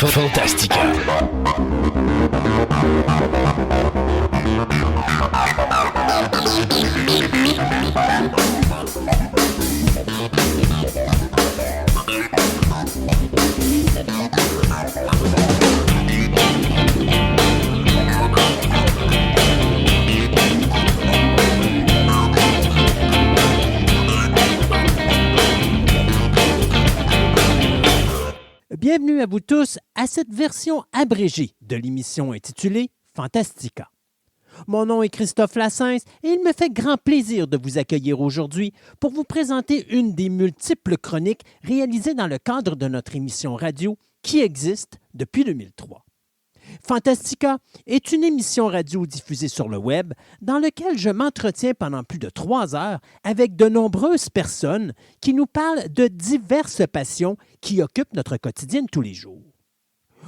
Fantastica. Bienvenue à vous tous à cette version abrégée de l'émission intitulée Fantastica. Mon nom est Christophe Lassens et il me fait grand plaisir de vous accueillir aujourd'hui pour vous présenter une des multiples chroniques réalisées dans le cadre de notre émission radio qui existe depuis 2003. Fantastica est une émission radio diffusée sur le web dans laquelle je m'entretiens pendant plus de 3 heures avec de nombreuses personnes qui nous parlent de diverses passions qui occupent notre quotidien de tous les jours.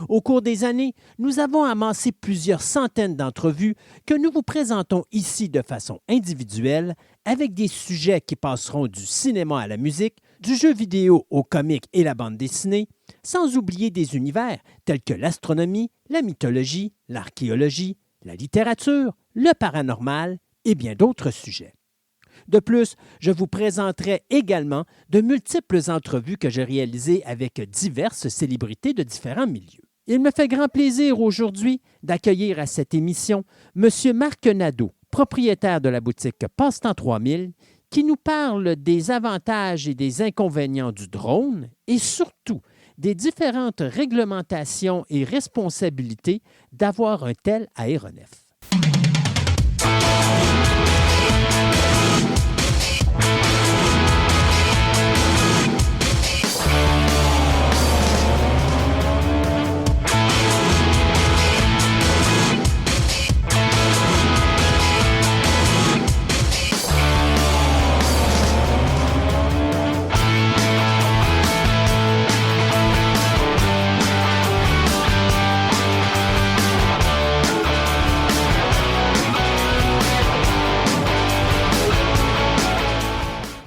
Au cours des années, nous avons amassé plusieurs centaines d'entrevues que nous vous présentons ici de façon individuelle avec des sujets qui passeront du cinéma à la musique, du jeu vidéo au comique et la bande dessinée, sans oublier des univers tels que l'astronomie, la mythologie, l'archéologie, la littérature, le paranormal et bien d'autres sujets. De plus, je vous présenterai également de multiples entrevues que j'ai réalisées avec diverses célébrités de différents milieux. Il me fait grand plaisir aujourd'hui d'accueillir à cette émission M. Marc Nadeau, propriétaire de la boutique Passe-Temps 3000, qui nous parle des avantages et des inconvénients du drone et surtout des différentes réglementations et responsabilités d'avoir un tel aéronef.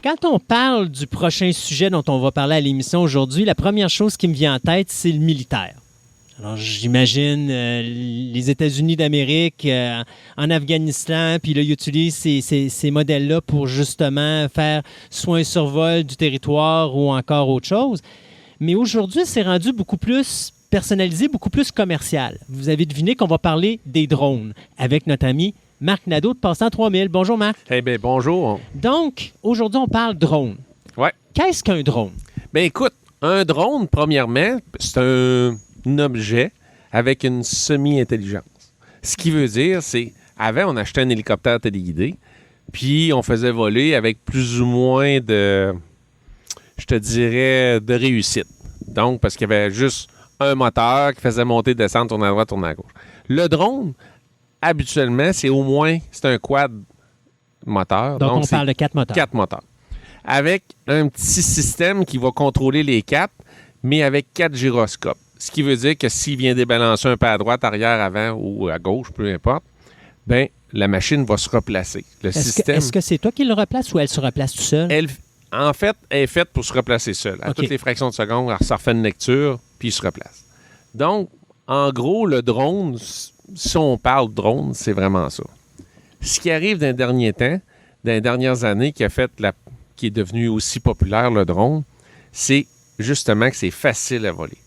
Quand on parle du prochain sujet dont on va parler à l'émission aujourd'hui, la première chose qui me vient en tête, c'est le militaire. Alors, j'imagine les États-Unis d'Amérique en Afghanistan, puis là, ils utilisent ces modèles-là pour justement faire soit un survol du territoire ou encore autre chose. Mais aujourd'hui, c'est rendu beaucoup plus personnalisé, beaucoup plus commercial. Vous avez deviné qu'on va parler des drones avec notre ami Marc Nadeau de Passe-Temps 3000. Bonjour, Marc. Eh bien, bonjour. Donc, aujourd'hui, on parle drone. Ouais. Qu'est-ce qu'un drone? Bien, écoute, un drone, premièrement, c'est un objet avec une semi-intelligence. Ce qui veut dire, c'est, avant, on achetait un hélicoptère téléguidé, puis on faisait voler avec plus ou moins de, je te dirais, de réussite. Donc, parce qu'il y avait juste un moteur qui faisait monter, descendre, tourner à droite, tourner à gauche. Le drone, habituellement, c'est un quad moteur. Donc on parle de 4 moteurs. 4 moteurs. Avec un petit système qui va contrôler les 4, mais avec 4 gyroscopes. Ce qui veut dire que s'il vient débalancer un peu à droite, arrière, avant ou à gauche, peu importe, bien, la machine va se replacer. Est-ce que c'est toi qui le replace ou elle se replace tout seul? En fait, elle est faite pour se replacer seule. À toutes les fractions de seconde, elle refait une lecture, puis il se replace. Donc, en gros, le drone, si on parle drone, c'est vraiment ça. Ce qui arrive dans les derniers temps, dans les dernières années, qui est devenu aussi populaire, le drone, c'est justement que c'est facile à voler.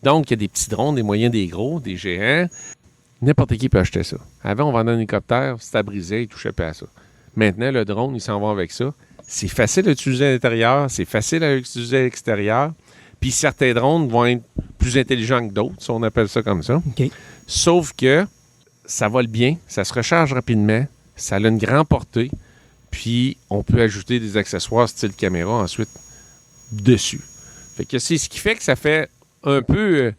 Donc, il y a des petits drones, des moyens, des gros, des géants. N'importe qui peut acheter ça. Avant, on vendait un hélicoptère, c'était brisé, il ne touchait pas à ça. Maintenant, le drone, il s'en va avec ça. C'est facile à utiliser à l'intérieur, c'est facile à utiliser à l'extérieur. Puis certains drones vont être plus intelligents que d'autres, si on appelle ça comme ça. OK. Sauf que ça vole bien, ça se recharge rapidement, ça a une grande portée, puis on peut ajouter des accessoires style caméra ensuite dessus. Fait que c'est ce qui fait que ça fait un peu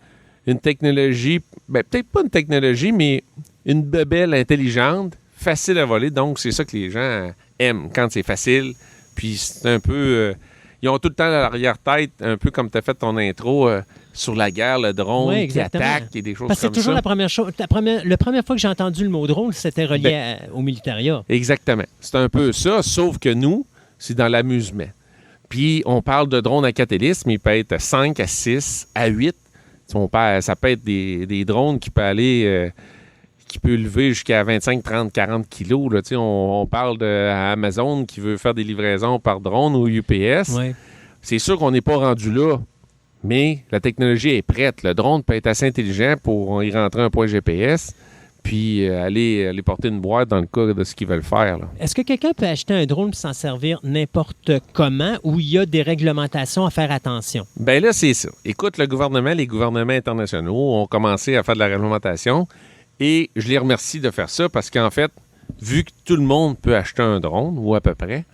une technologie, ben peut-être pas une technologie, mais une bebelle intelligente, facile à voler. Donc, c'est ça que les gens aiment, quand c'est facile. Puis c'est un peu... ils ont tout le temps à l'arrière-tête, un peu comme tu as fait ton intro, sur la guerre, le drone qui attaque et des choses comme ça. Parce que c'est toujours la première fois que j'ai entendu le mot drone, c'était relié au militaria. Exactement. C'est un peu ça, sauf que nous, c'est dans l'amusement. Puis on parle de drone à 4 hélices, mais il peut être 5 à 6 à 8. Ça peut être des drones qui peuvent aller... qui peut lever jusqu'à 25, 30, 40 kilos. Là. On parle d'Amazon qui veut faire des livraisons par drone ou UPS. Ouais. C'est sûr qu'on n'est pas rendu là, mais la technologie est prête. Le drone peut être assez intelligent pour y rentrer un point GPS puis aller porter une boîte dans le cas de ce qu'ils veulent faire. Là. Est-ce que quelqu'un peut acheter un drone et s'en servir n'importe comment ou il y a des réglementations à faire attention? Bien là, c'est ça. Écoute, les gouvernements internationaux ont commencé à faire de la réglementation. Et je les remercie de faire ça parce qu'en fait, vu que tout le monde peut acheter un drone, ou à peu près,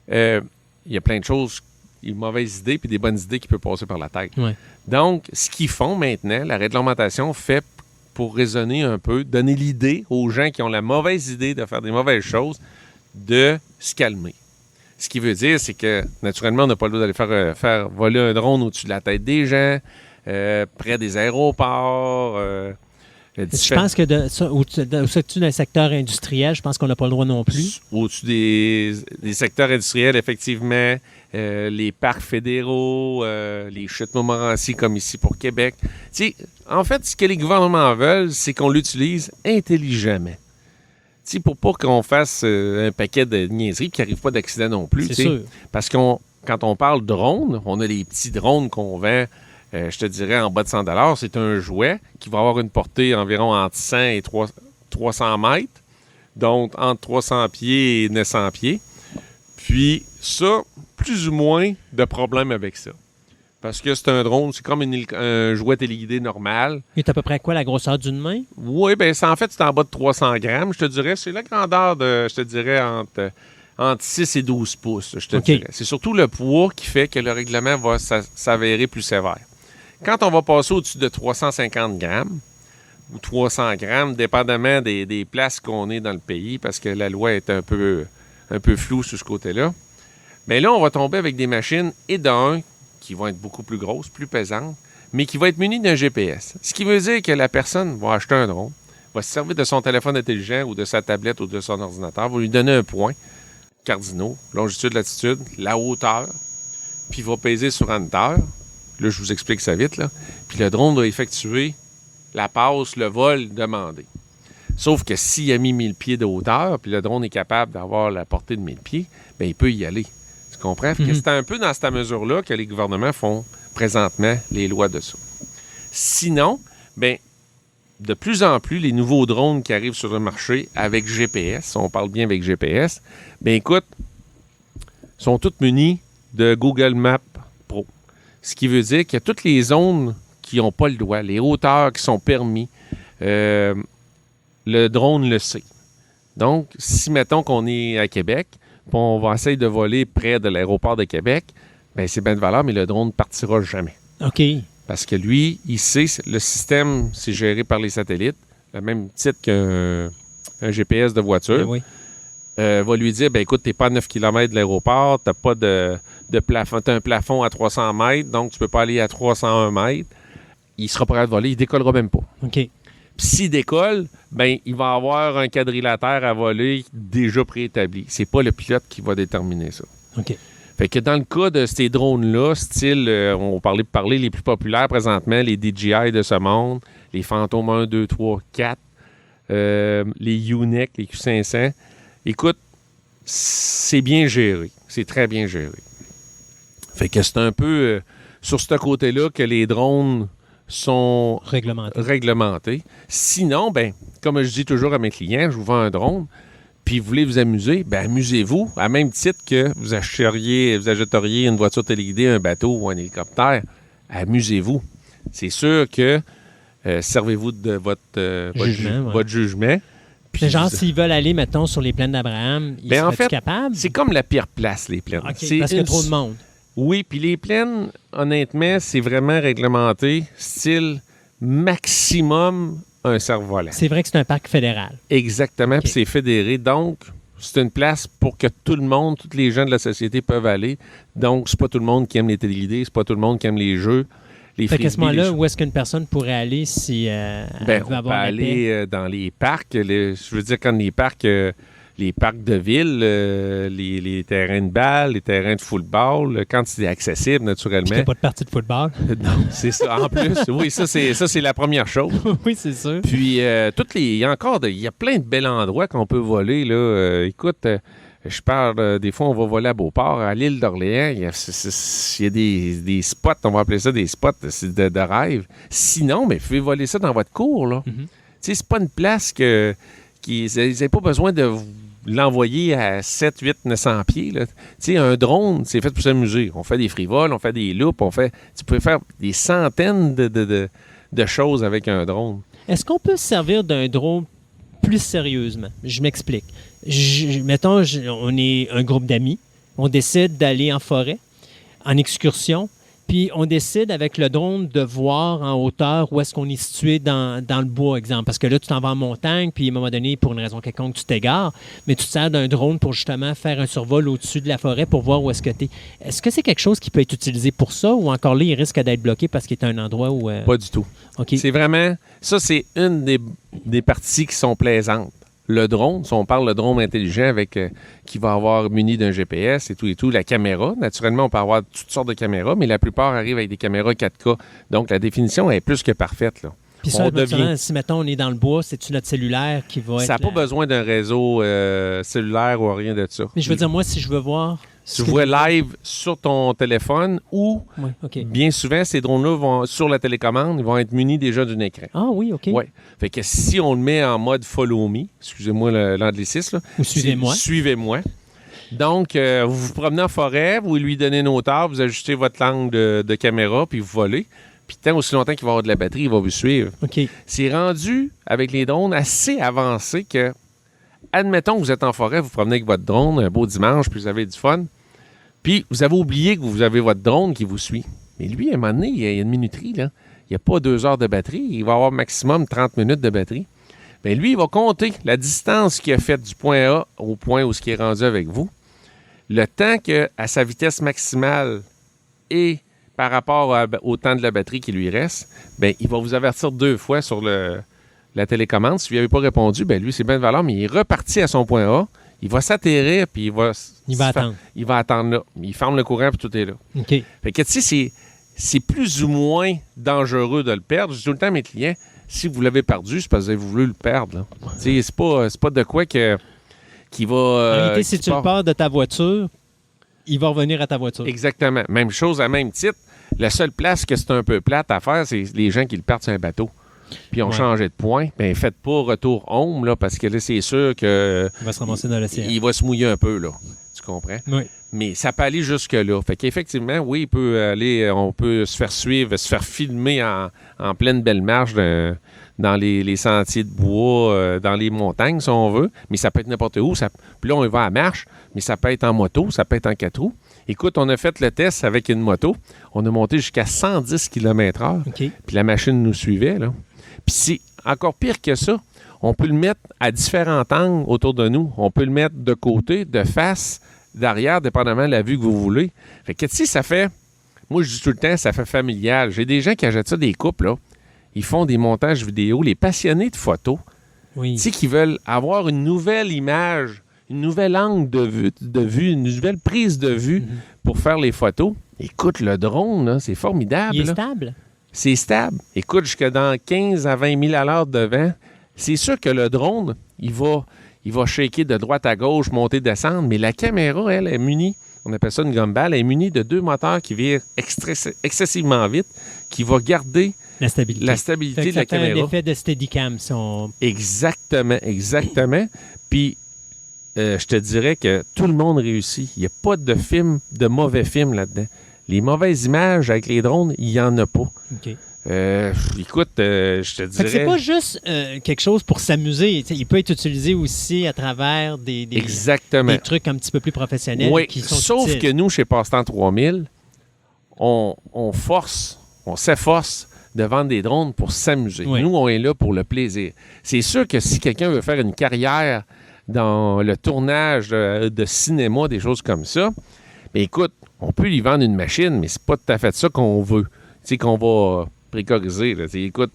il y a plein de choses, des mauvaises idées puis des bonnes idées qui peuvent passer par la tête. Ouais. Donc, ce qu'ils font maintenant, la réglementation fait pour raisonner un peu, donner l'idée aux gens qui ont la mauvaise idée de faire des mauvaises choses, de se calmer. Ce qui veut dire, c'est que, naturellement, on n'a pas le droit d'aller faire voler un drone au-dessus de la tête des gens, près des aéroports... Je pense que au-dessus d'un secteur industriel, je pense qu'on n'a pas le droit non plus. Au-dessus des secteurs industriels, effectivement, les parcs fédéraux, les chutes Montmorency comme ici pour Québec. T'sais, en fait, ce que les gouvernements veulent, c'est qu'on l'utilise intelligemment. T'sais, pour pas qu'on fasse un paquet de niaiseries et qu'il n'arrive pas d'accident non plus. C'est sûr. Parce que quand on parle drone, on a les petits drones qu'on vend. Je te dirais, en bas de 100 $, c'est un jouet qui va avoir une portée environ entre 100 et 300 mètres, donc entre 300 pieds et 900 pieds. Puis ça, plus ou moins de problèmes avec ça. Parce que c'est un drone, c'est comme un jouet téléguidé normal. Il est à peu près quoi, la grosseur d'une main? Oui, bien, en fait, c'est en bas de 300 grammes, je te dirais. C'est la grandeur de, je te dirais, entre 6 et 12 pouces, je te dirais. C'est surtout le poids qui fait que le règlement va s'avérer plus sévère. Quand on va passer au-dessus de 350 grammes ou 300 grammes, dépendamment des places qu'on est dans le pays, parce que la loi est un peu floue sur ce côté-là, bien là, on va tomber avec des machines qui vont être beaucoup plus grosses, plus pesantes, mais qui vont être munies d'un GPS. Ce qui veut dire que la personne va acheter un drone, va se servir de son téléphone intelligent ou de sa tablette ou de son ordinateur, va lui donner un point cardinaux, longitude, latitude, la hauteur, puis va peser sur Enter. Là, je vous explique ça vite, là. Puis le drone doit effectuer la passe, le vol demandé. Sauf que s'il a mis 1000 pieds de hauteur, puis le drone est capable d'avoir la portée de 1000 pieds, bien, il peut y aller. Tu comprends? Mm-hmm. C'est un peu dans cette mesure-là que les gouvernements font présentement les lois de ça. Sinon, bien, de plus en plus, les nouveaux drones qui arrivent sur le marché avec GPS, on parle bien avec GPS, bien, écoute, sont tous munis de Google Maps Pro. Ce qui veut dire qu'il y a toutes les zones qui n'ont pas le droit, les hauteurs qui sont permis, le drone le sait. Donc, si, mettons qu'on est à Québec, puis on va essayer de voler près de l'aéroport de Québec, bien, c'est bien de valeur, mais le drone ne partira jamais. OK. Parce que lui, il sait, le système, c'est géré par les satellites, le même titre qu'un GPS de voiture. Oui. Va lui dire, ben écoute, tu n'es pas à 9 km de l'aéroport, tu n'as pas de plafond, tu as un plafond à 300 mètres, donc tu ne peux pas aller à 301 mètres. Il sera prêt à voler, il ne décollera même pas. OK. Puis s'il décolle, ben il va avoir un quadrilatère à voler déjà préétabli. C'est pas le pilote qui va déterminer ça. OK. Fait que dans le cas de ces drones-là, style, on va parler les plus populaires présentement, les DJI de ce monde, les Phantom 1, 2, 3, 4, les UNEC, les Q500, écoute, c'est bien géré. C'est très bien géré. Fait que c'est un peu sur ce côté-là que les drones sont réglementés. Sinon, ben, comme je dis toujours à mes clients, je vous vends un drone, puis vous voulez vous amuser, ben amusez-vous, à même titre que vous achèteriez une voiture téléguidée, un bateau ou un hélicoptère. Amusez-vous. C'est sûr que servez-vous de votre jugement. Puis genre, s'ils veulent aller, mettons, sur les plaines d'Abraham, ils seraient capables? C'est comme la pire place, les plaines. Okay, parce qu'il y a trop de monde. Oui, puis les plaines, honnêtement, c'est vraiment réglementé, style maximum un cerf-volant. C'est vrai que c'est un parc fédéral. Exactement, puis c'est fédéré. Donc, c'est une place pour que tout le monde, tous les gens de la société peuvent aller. Donc, c'est pas tout le monde qui aime les téléguidés, c'est pas tout le monde qui aime les jeux. Fait qu'à ce moment-là, où est-ce qu'une personne pourrait aller si elle veut avoir on peut aller dans les parcs. Je veux dire, quand les parcs, les parcs de ville, les terrains de balle, les terrains de football, quand c'est accessible, naturellement. Il n'y a pas de partie de football. Non, c'est ça. En plus, oui, ça, c'est la première chose. Oui, c'est sûr. Puis, il y a plein de bels endroits qu'on peut voler, là. Écoute, je parle, des fois, on va voler à Beauport, à l'île d'Orléans. Il y a des spots, on va appeler ça des spots de rêve. Sinon, mais vous pouvez voler ça dans votre cour, là. Tu sais, c'est pas une place ils n'avaient pas besoin de l'envoyer à 7, 8, 900 pieds, là. Tu sais, un drone, c'est fait pour s'amuser. On fait des frivoles, on fait des loupes, tu peux faire des centaines de choses avec un drone. Est-ce qu'on peut se servir d'un drone plus sérieusement? Je m'explique. Mettons, on est un groupe d'amis. On décide d'aller en forêt, en excursion, puis on décide avec le drone de voir en hauteur où est-ce qu'on est situé dans le bois, exemple. Parce que là, tu t'en vas en montagne, puis à un moment donné, pour une raison quelconque, tu t'égares, mais tu te sers d'un drone pour justement faire un survol au-dessus de la forêt pour voir où est-ce que tu es. Est-ce que c'est quelque chose qui peut être utilisé pour ça, ou encore là, il risque d'être bloqué parce qu'il est un endroit où... Pas du tout. Okay. C'est vraiment... Ça, c'est une des parties qui sont plaisantes. Le drone, si on parle de drone intelligent qui va avoir muni d'un GPS et tout, la caméra, naturellement, on peut avoir toutes sortes de caméras, mais la plupart arrivent avec des caméras 4K. Donc, la définition est plus que parfaite, là. Puis ça, si, mettons, on est dans le bois, c'est-tu notre cellulaire qui va être... Ça n'a pas besoin d'un réseau cellulaire ou rien de ça. Mais je veux dire, moi, si je veux voir... Tu vois live sur ton téléphone ou, bien souvent, ces drones-là vont sur la télécommande, ils vont être munis déjà d'un écran. Ah oui, OK. Oui. Fait que si on le met en mode follow me, excusez-moi l'anglicisme, là, ou suivez-moi. Suivez-moi. Donc, vous vous promenez en forêt, vous lui donnez une hauteur, vous ajustez votre langue de caméra, puis vous volez. Puis tant aussi longtemps qu'il va avoir de la batterie, il va vous suivre. OK. C'est rendu, avec les drones, assez avancé que... Admettons que vous êtes en forêt, vous promenez avec votre drone, un beau dimanche, puis vous avez du fun. Puis vous avez oublié que vous avez votre drone qui vous suit. Mais lui, à un moment donné, il y a une minuterie, là. Il n'y a pas 2 heures de batterie. Il va avoir maximum 30 minutes de batterie. Bien, lui, il va compter la distance qu'il a faite du point A au point où il est rendu avec vous. Le temps qu'à sa vitesse maximale et par rapport au temps de la batterie qui lui reste, bien, il va vous avertir 2 fois sur la télécommande. Si vous n'avez pas répondu, bien, lui, c'est bien de valeur, mais il est reparti à son point A. Il va s'atterrir, puis il va attendre. Il va attendre là. Il ferme le courant, puis tout est là. OK. Fait que, tu sais, c'est plus ou moins dangereux de le perdre. Je dis tout le temps à mes clients, si vous l'avez perdu, c'est parce que vous avez voulu le perdre. Tu sais, c'est pas de quoi qui va... en réalité, si tu le perds de ta voiture, il va revenir à ta voiture. Exactement. Même chose à même titre. La seule place que c'est un peu plate à faire, c'est les gens qui le perdent sur un bateau. Puis ont changé de point. Bien, faites pas retour home, là, parce que là, c'est sûr que... Il va se ramasser dans l'océan. Il va se mouiller un peu, là. Tu comprends? Oui. Mais ça peut aller jusque-là. Fait qu'effectivement, oui, on peut se faire suivre, se faire filmer en pleine belle marche dans les sentiers de bois, dans les montagnes, si on veut. Mais ça peut être n'importe où. Puis là, on va à marche, mais ça peut être en moto, ça peut être en 4 roues. Écoute, on a fait le test avec une moto. On a monté jusqu'à 110 km/h. Okay. Puis la machine nous suivait, là. Puis c'est encore pire que ça. On peut le mettre à différents angles autour de nous. On peut le mettre de côté, de face, d'arrière, dépendamment de la vue que vous voulez. Fait que, tu sais, ça fait... Moi, je dis tout le temps, ça fait familial. J'ai des gens qui achètent ça, des couples, là. Ils font des montages vidéo. Les passionnés de photos, tu sais, qui veulent avoir une nouvelle image, une nouvelle angle de vue, une nouvelle prise de vue pour faire les photos. Écoute, le drone, là, c'est formidable. Il est stable. C'est stable. Écoute, jusque dans 15 à 20 000 à l'heure de vent, c'est sûr que le drone, il va shaker de droite à gauche, monter, descendre, mais la caméra, elle, est munie, on appelle ça une gumball, elle est munie de 2 moteurs qui virent excessivement vite, qui va garder la stabilité de la caméra. Ça fait un effet de Steadicam. Exactement. Puis, je te dirais que tout le monde réussit. Il n'y a pas de mauvais film là-dedans. Les mauvaises images avec les drones, il n'y en a pas. OK. Écoute, je te dirais... C'est pas juste quelque chose pour s'amuser. Il peut être utilisé aussi à travers des trucs un petit peu plus professionnels. Oui, qui sont sauf utiles. que nous, chez Passe-Temps 3000, on s'efforce de vendre des drones pour s'amuser. Oui. Nous, on est là pour le plaisir. C'est sûr que si quelqu'un veut faire une carrière dans le tournage de cinéma, des choses comme ça, bien, écoute, on peut lui vendre une machine, mais c'est pas tout à fait ça qu'on veut. Tu sais, qu'on va préconiser. Là. Écoute,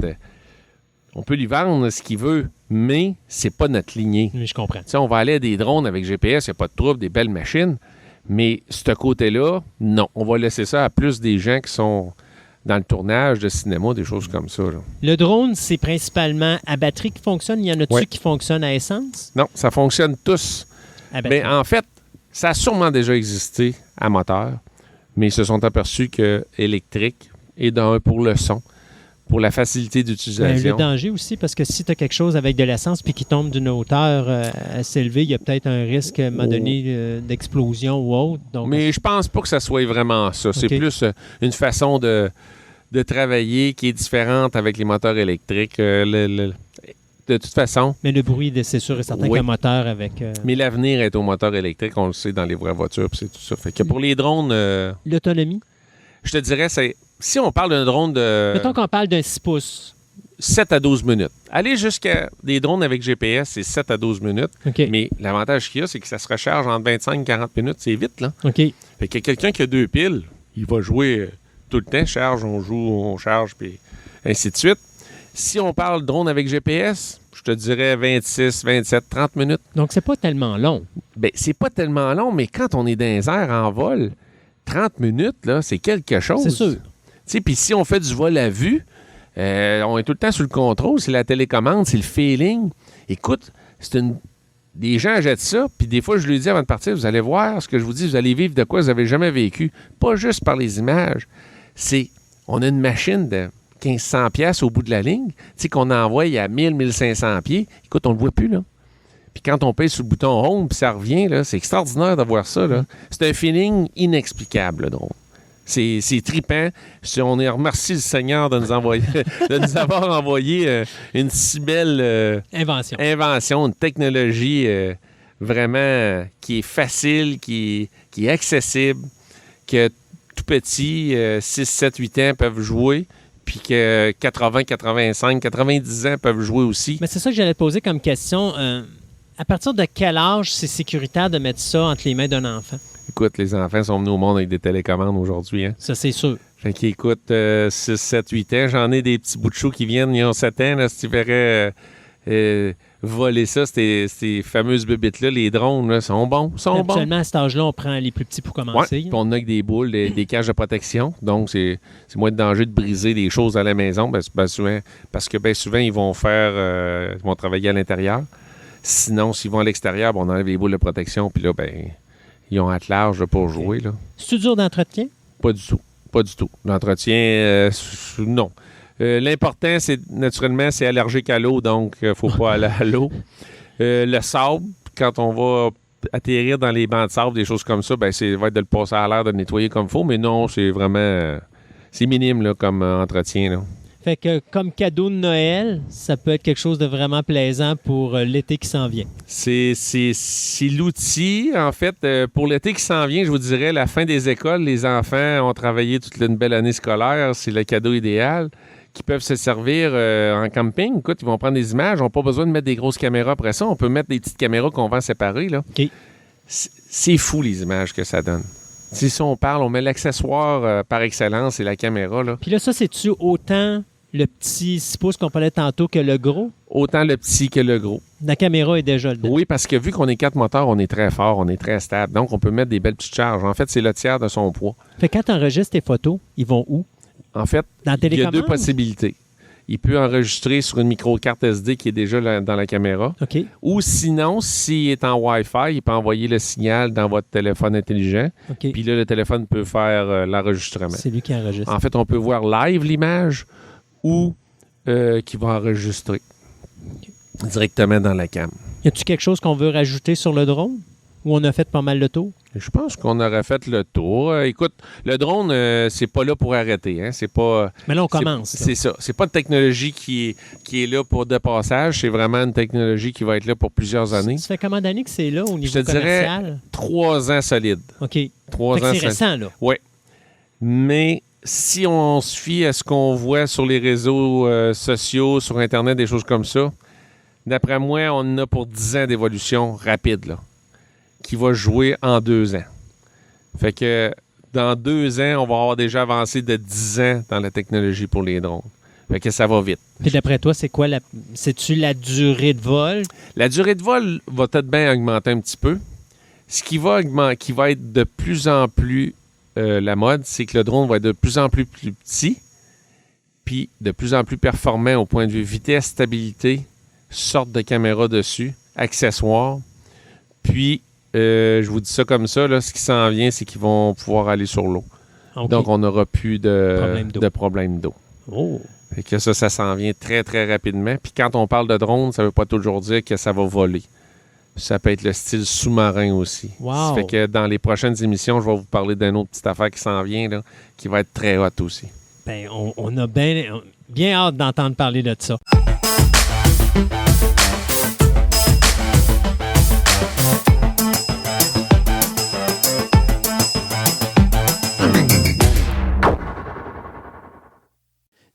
on peut lui vendre ce qu'il veut mais c'est pas notre lignée. Oui, je comprends. On va aller à des drones avec GPS, il n'y a pas de trouble, des belles machines, mais ce côté-là, non. On va laisser ça à plus des gens qui sont dans le tournage de cinéma, des choses comme ça. Là. Le drone, c'est principalement à batterie qui fonctionne. Il y en a-tu qui fonctionnent à essence? Non, ça fonctionne tous. À batterie. Mais en fait, ça a sûrement déjà existé à moteur, mais ils se sont aperçus que électrique est d'un pour le son, pour la facilité d'utilisation. Le danger aussi, parce que si tu as quelque chose avec de l'essence puis qui tombe d'une hauteur assez élevée, il y a peut-être un risque à un moment donné d'explosion ou autre. Donc, mais je pense pas que ça soit vraiment ça. C'est plus une façon de travailler qui est différente avec les moteurs électriques. De toute façon. Mais le bruit, c'est sûr et certain qu'un moteur avec... Mais l'avenir est au moteur électrique, on le sait dans les vraies voitures, puis c'est tout ça. Fait que pour les drones... L'autonomie? Je te dirais, si on parle d'un drone de... Mettons qu'on parle d'un 6 pouces. 7 à 12 minutes. Aller jusqu'à des drones avec GPS, c'est 7 à 12 minutes. Okay. Mais l'avantage qu'il y a, c'est que ça se recharge en 25 et 40 minutes. C'est vite, là. OK. Fait que quelqu'un qui a 2 piles, il va jouer tout le temps. Charge, on joue, on charge, puis ainsi de suite. Si on parle drone avec GPS, je te dirais 26, 27, 30 minutes. Donc, c'est pas tellement long. Bien, c'est pas tellement long, mais quand on est dans les airs en vol, 30 minutes, là, c'est quelque chose. C'est sûr. Puis si on fait du vol à vue, on est tout le temps sous le contrôle, c'est la télécommande, c'est le feeling. Écoute, des gens jettent ça, puis des fois, je lui dis avant de partir, vous allez voir ce que je vous dis, vous allez vivre de quoi vous n'avez jamais vécu. Pas juste par les images. On a une machine de 1500 pièces au bout de la ligne, qu'on envoie à 1000, 1500 pieds. Écoute, on le voit plus, là. Puis quand on pèse sur le bouton Home, puis ça revient, là, c'est extraordinaire de voir ça, là. C'est un feeling inexplicable, le drone. C'est trippant. On remercie le Seigneur de nous avoir envoyé une si belle invention, une technologie vraiment qui est facile, qui est accessible, que tout petit, 6, 7, 8 ans peuvent jouer, puis que 80, 85, 90 ans peuvent jouer aussi. Mais c'est ça que j'allais te poser comme question. À partir de quel âge c'est sécuritaire de mettre ça entre les mains d'un enfant? Écoute, les enfants sont venus au monde avec des télécommandes aujourd'hui. Hein? Ça, c'est sûr. Fait qu'écoute, 6, 7, 8 ans, j'en ai des petits bouts de chou qui viennent, ils ont 7 ans, là, si tu verrais voler ça, ces fameuses bébites-là, les drones, là, sont bons. Habituellement, à cet âge-là, on prend les plus petits pour commencer. Oui, puis on a avec des boules, des cages de protection, donc c'est moins de danger de briser des choses à la maison, souvent, parce que souvent, ils vont travailler à l'intérieur. Sinon, s'ils vont à l'extérieur, on enlève les boules de protection, puis là, ils ont hâte large pour jouer. Là. C'est-tu dur d'entretien? Pas du tout. Pas du tout. L'entretien, non. L'important, naturellement, c'est allergique à l'eau, donc il ne faut pas aller à l'eau. Le sable, quand on va atterrir dans les bancs de sable, des choses comme ça, va être de le passer à l'air, de le nettoyer comme il faut, mais non, c'est vraiment... c'est minime là, comme entretien. Là. Fait que comme cadeau de Noël, ça peut être quelque chose de vraiment plaisant pour l'été qui s'en vient. C'est l'outil, en fait, pour l'été qui s'en vient, je vous dirais, la fin des écoles, les enfants ont travaillé toute une belle année scolaire, c'est le cadeau idéal, qui peuvent se servir en camping. Écoute, ils vont prendre des images, ils n'ont pas besoin de mettre des grosses caméras après ça, on peut mettre des petites caméras qu'on vend séparées. Là. Okay. C'est fou les images que ça donne. Si on parle, on met l'accessoire par excellence, c'est la caméra. Là. Puis là, ça, c'est-tu autant le petit 6 pouces qu'on parlait tantôt que le gros? Autant le petit que le gros. La caméra est déjà dedans. Oui, parce que vu qu'on est 4 moteurs, on est très fort, on est très stable. Donc, on peut mettre des belles petites charges. En fait, c'est le tiers de son poids. Fait que quand tu enregistres tes photos, ils vont où? En fait, il y a 2 possibilités. Il peut enregistrer sur une micro-carte SD qui est déjà dans la caméra. OK. Ou sinon, s'il est en Wi-Fi, il peut envoyer le signal dans votre téléphone intelligent. OK. Puis là, le téléphone peut faire l'enregistrement. C'est lui qui enregistre. En fait, on peut voir live l'image ou qui va enregistrer directement dans la cam. Y a-t-il quelque chose qu'on veut rajouter sur le drone? Ou on a fait pas mal le tour? Je pense qu'on aurait fait le tour. Écoute, le drone, c'est pas là pour arrêter. Hein? C'est pas. Mais là, on commence. C'est ça. C'est pas une technologie qui est là pour de passage. C'est vraiment une technologie qui va être là pour plusieurs années. Ça fait combien d'années que c'est là au niveau Je te commercial? Dirais 3 ans solides. OK. 3 ans c'est récent, là. Oui. Mais si on se fie à ce qu'on voit sur les réseaux sociaux, sur Internet, des choses comme ça, d'après moi, on en a pour 10 ans d'évolution rapide, là, qui va jouer en 2 ans. Fait que dans 2 ans, on va avoir déjà avancé de 10 ans dans la technologie pour les drones. Fait que ça va vite. Puis d'après toi, c'est quoi c'est-tu la durée de vol? La durée de vol va peut-être bien augmenter un petit peu. Ce qui va être de plus en plus la mode, c'est que le drone va être de plus en plus petit, puis de plus en plus performant au point de vue vitesse, stabilité, sorte de caméra dessus, accessoires. Puis, je vous dis ça comme ça, là, ce qui s'en vient, c'est qu'ils vont pouvoir aller sur l'eau. Okay. Donc, on n'aura plus de problème d'eau. Oh. Fait que ça s'en vient très, très rapidement. Puis quand on parle de drone, ça ne veut pas toujours dire que ça va voler. Ça peut être le style sous-marin aussi. Wow. Ça fait que dans les prochaines émissions, je vais vous parler d'une autre petite affaire qui s'en vient, là, qui va être très haute aussi. Bien, on a bien hâte d'entendre parler de ça.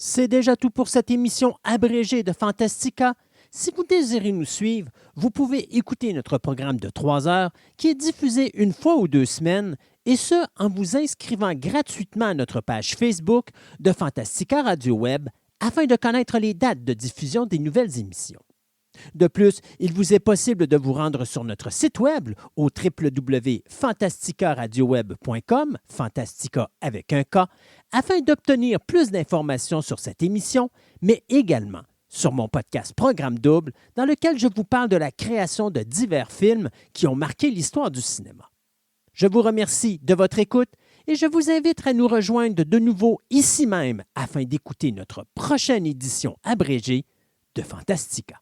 C'est déjà tout pour cette émission abrégée de Fantastica. Si vous désirez nous suivre, vous pouvez écouter notre programme de 3 heures qui est diffusé une fois ou 2 semaines, et ce, en vous inscrivant gratuitement à notre page Facebook de Fantastica Radio Web afin de connaître les dates de diffusion des nouvelles émissions. De plus, il vous est possible de vous rendre sur notre site web au www.fantasticaradioweb.com, Fantastica avec un K, afin d'obtenir plus d'informations sur cette émission, mais également sur mon podcast Programme Double, dans lequel je vous parle de la création de divers films qui ont marqué l'histoire du cinéma. Je vous remercie de votre écoute et je vous invite à nous rejoindre de nouveau ici même afin d'écouter notre prochaine édition abrégée de Fantastica.